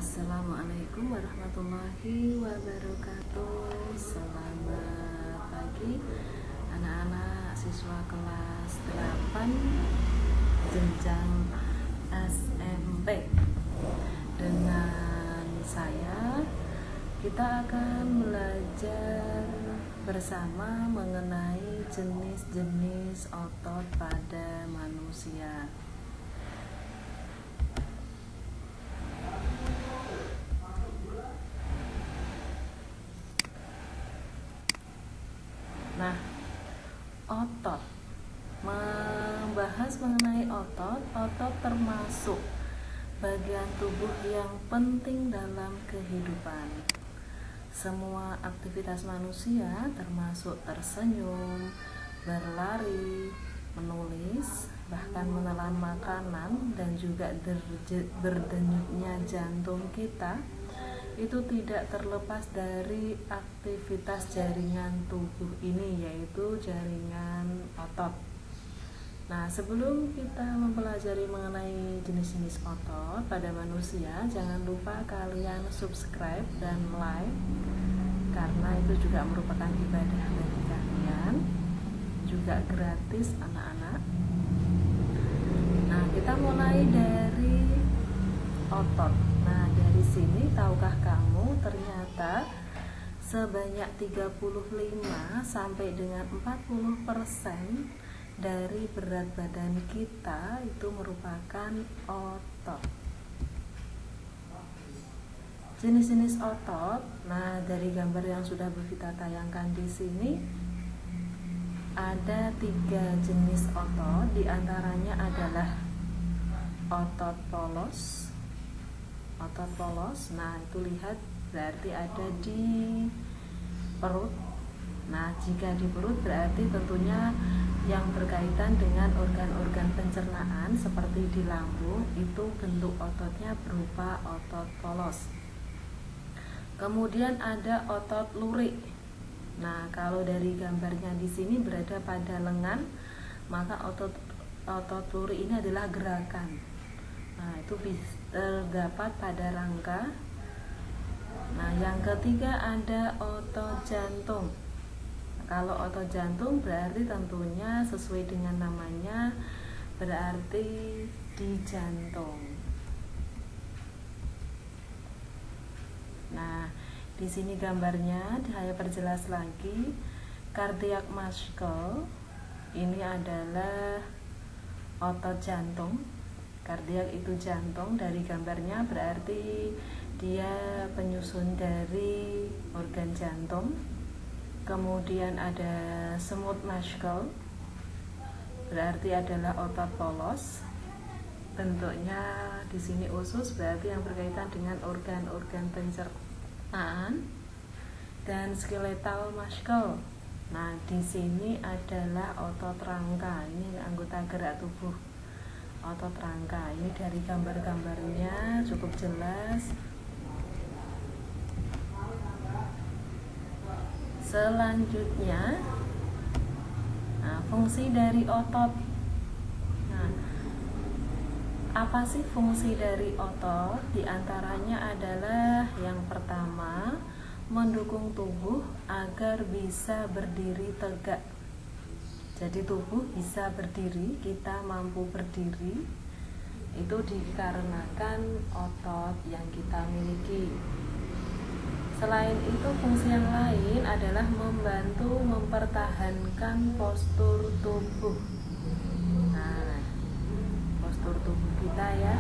Assalamualaikum warahmatullahi wabarakatuh. Selamat pagi anak-anak siswa kelas 8 jenjang SMP. Dengan saya kita akan belajar bersama mengenai jenis-jenis otot pada manusia. Nah, otot. Membahas mengenai otot termasuk bagian tubuh yang penting dalam kehidupan. Semua aktivitas manusia termasuk tersenyum, berlari, menulis, bahkan menelan makanan dan juga berdenyutnya jantung kita itu tidak terlepas dari aktivitas jaringan tubuh ini, yaitu jaringan otot. Nah, sebelum kita mempelajari mengenai jenis-jenis otot pada manusia, jangan lupa kalian subscribe dan like, karena itu juga merupakan ibadah bagi kalian, juga gratis anak-anak. Nah, kita mulai dari otot. Nah, dari sini tahukah kamu ternyata sebanyak 35 sampai dengan 40% dari berat badan kita itu merupakan otot. Jenis-jenis otot. Nah, dari gambar yang sudah Bu Vita tayangkan di sini ada 3 jenis otot, diantaranya adalah otot polos. Otot polos, nah itu lihat berarti ada di perut. Nah, jika di perut berarti tentunya yang berkaitan dengan organ-organ pencernaan seperti di lambung, itu bentuk ototnya berupa otot polos. Kemudian ada otot lurik. Nah, kalau dari gambarnya di sini berada pada lengan, maka otot lurik ini adalah gerakan. Nah, itu terdapat pada rangka. Nah, yang ketiga ada otot jantung. Kalau otot jantung berarti tentunya sesuai dengan namanya, berarti di jantung. Nah, di sini gambarnya saya perjelas lagi. Cardiac muscle ini adalah otot jantung. Kardiak itu jantung, dari gambarnya berarti dia penyusun dari organ jantung. Kemudian ada smooth muscle, berarti adalah otot polos. Bentuknya di sini usus, berarti yang berkaitan dengan organ-organ pencernaan. Dan skeletal muscle. Nah, di sini adalah otot rangka. Ini anggota gerak tubuh otot rangka. Ini dari gambar-gambarnya cukup jelas. Selanjutnya, nah, fungsi dari otot. Nah, apa sih fungsi dari otot? Di antaranya adalah yang pertama, mendukung tubuh agar bisa berdiri tegak. Jadi tubuh bisa berdiri, kita mampu berdiri, itu dikarenakan otot yang kita miliki. Selain itu, fungsi yang lain adalah membantu mempertahankan postur tubuh. Nah, postur tubuh kita ya.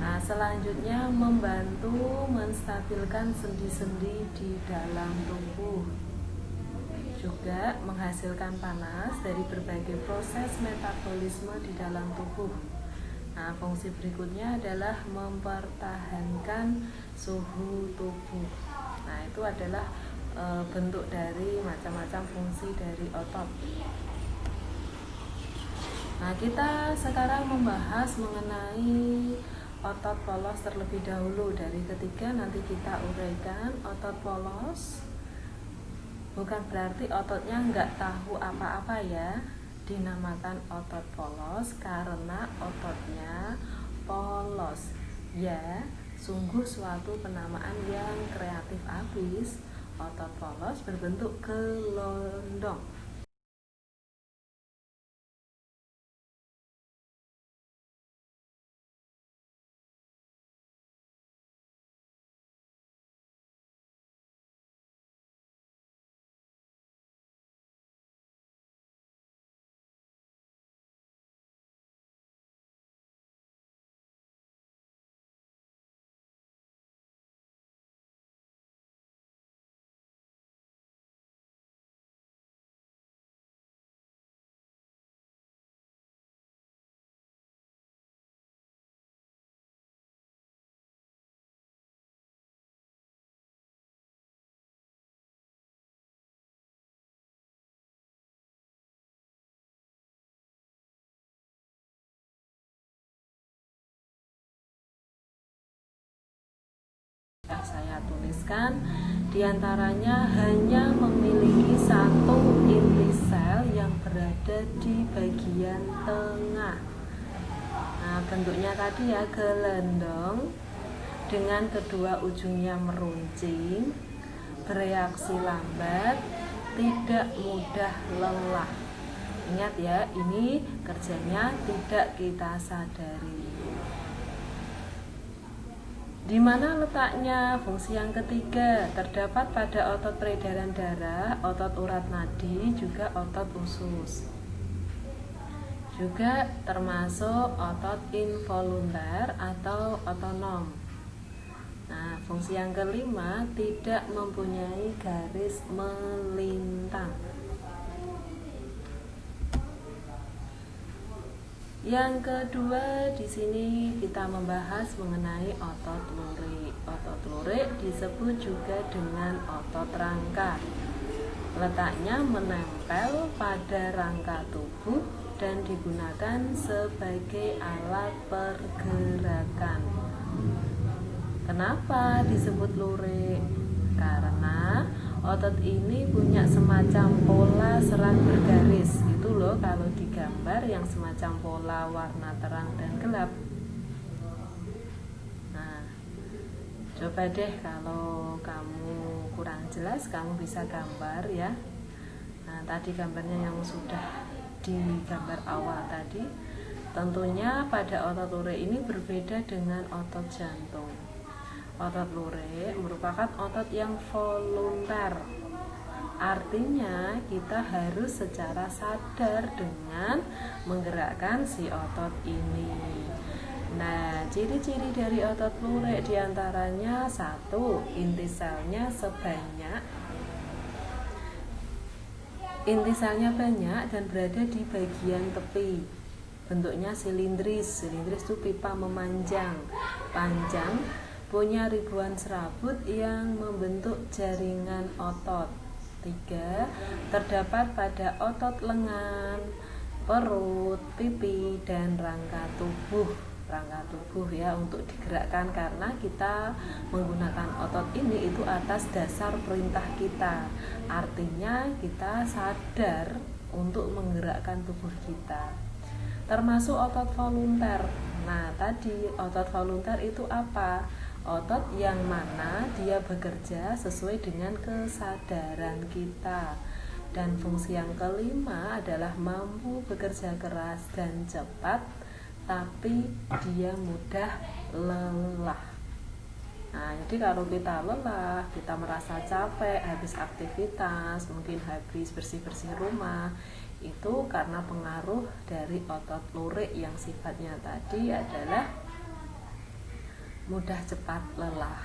Nah, selanjutnya membantu menstabilkan sendi-sendi di dalam tubuh. Juga menghasilkan panas dari berbagai proses metabolisme di dalam tubuh. Nah, fungsi berikutnya adalah mempertahankan suhu tubuh. Nah, itu adalah bentuk dari macam-macam fungsi dari otot. Nah, kita sekarang membahas mengenai otot polos terlebih dahulu. Dari ketiga nanti kita uraikan. Otot polos bukan berarti ototnya nggak tahu apa-apa ya. Dinamakan otot polos karena ototnya polos. Ya, Sungguh suatu penamaan yang kreatif abis. Otot polos berbentuk gelondong. Saya tuliskan diantaranya hanya memiliki satu inti sel yang berada di bagian tengah. Nah, bentuknya tadi ya gelondong dengan kedua ujungnya meruncing, bereaksi lambat, tidak mudah lelah. Ingat ya, ini kerjanya tidak kita sadari. Di mana letaknya fungsi yang ketiga? Terdapat pada otot peredaran darah, otot urat nadi, juga otot usus. Juga termasuk otot involuntar atau otonom. Nah, fungsi yang kelima tidak mempunyai garis melintang. Yang kedua, di sini kita membahas mengenai otot lurik. Otot lurik disebut juga dengan otot rangka. Letaknya menempel pada rangka tubuh dan digunakan sebagai alat pergerakan. Kenapa disebut lurik? Karena otot ini punya semacam pola serat bergaris. Itu loh kalau digambar yang semacam pola warna terang dan gelap. Nah, coba deh kalau kamu kurang jelas, kamu bisa gambar ya. Nah, tadi gambarnya yang sudah digambar awal tadi. Tentunya pada otot lurik ini berbeda dengan otot jantung. Otot lurik merupakan otot yang voluntar. Artinya kita harus secara sadar dengan menggerakkan si otot ini. Nah, ciri-ciri dari otot lurik diantaranya satu, inti selnya banyak dan berada di bagian tepi. Bentuknya silindris. Silindris itu pipa memanjang, panjang, punya ribuan serabut yang membentuk jaringan otot. 3. Terdapat pada otot lengan, perut, pipi, dan rangka tubuh. Rangka tubuh ya untuk digerakkan karena kita menggunakan otot ini itu atas dasar perintah kita. Artinya kita sadar untuk menggerakkan tubuh kita. Termasuk otot volunter. Nah, tadi otot volunter itu apa? Otot yang mana dia bekerja sesuai dengan kesadaran kita. Dan fungsi yang kelima adalah mampu bekerja keras dan cepat, tapi dia mudah lelah. Nah, jadi kalau kita lelah, kita merasa capek habis aktivitas, mungkin habis bersih-bersih rumah, itu karena pengaruh dari otot lurik yang sifatnya tadi adalah mudah cepat lelah.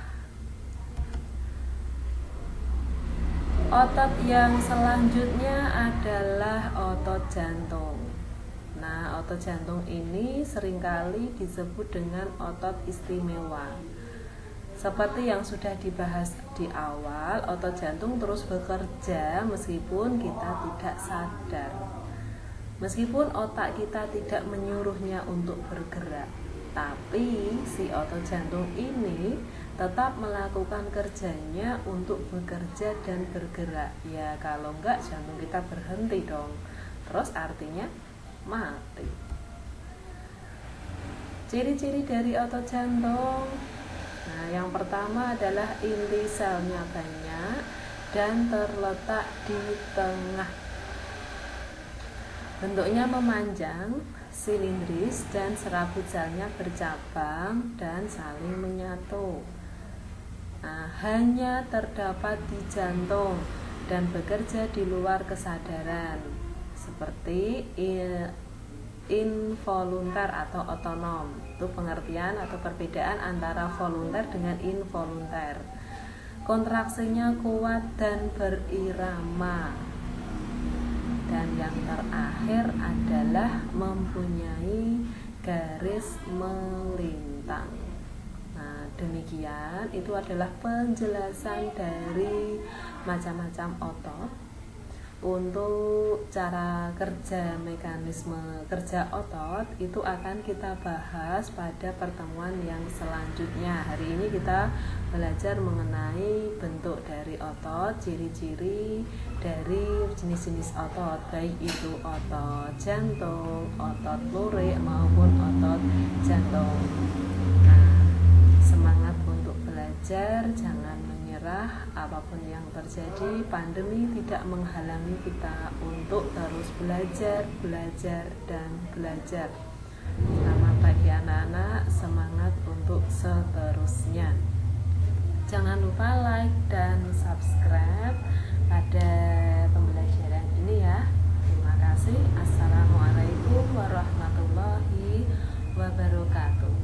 Otot yang selanjutnya adalah otot jantung. Nah, otot jantung ini seringkali disebut dengan otot istimewa. Seperti yang sudah dibahas di awal, otot jantung terus bekerja meskipun kita tidak sadar. Meskipun otak kita tidak menyuruhnya untuk bergerak, tapi si otot jantung ini tetap melakukan kerjanya untuk bekerja dan bergerak. Ya, kalau enggak jantung kita berhenti dong. Terus artinya mati. Ciri-ciri dari otot jantung Nah, yang pertama adalah inti selnya banyak dan terletak di tengah. Bentuknya memanjang, silindris, dan serabut selnya bercabang dan saling menyatu. Nah, hanya terdapat di jantung dan bekerja di luar kesadaran, seperti involuntar atau otonom. Itu pengertian atau perbedaan antara volunter dengan involunter. Kontraksinya kuat dan berirama. Dan yang terakhir adalah mempunyai garis melintang. Nah, demikian itu adalah penjelasan dari macam-macam otot. Untuk cara kerja, mekanisme kerja otot itu akan kita bahas pada pertemuan yang selanjutnya. Hari ini kita belajar mengenai bentuk dari otot, ciri-ciri dari jenis-jenis otot, baik itu otot jantung, otot lurik maupun otot jantung. Nah, semangat untuk belajar, jangan menyerah. Apapun yang terjadi, pandemi tidak menghalangi kita untuk terus belajar, dan belajar. Selamat pagi anak-anak, semangat untuk seterusnya. Jangan lupa like dan subscribe pada pembelajaran ini ya. Terima kasih. Assalamualaikum warahmatullahi wabarakatuh.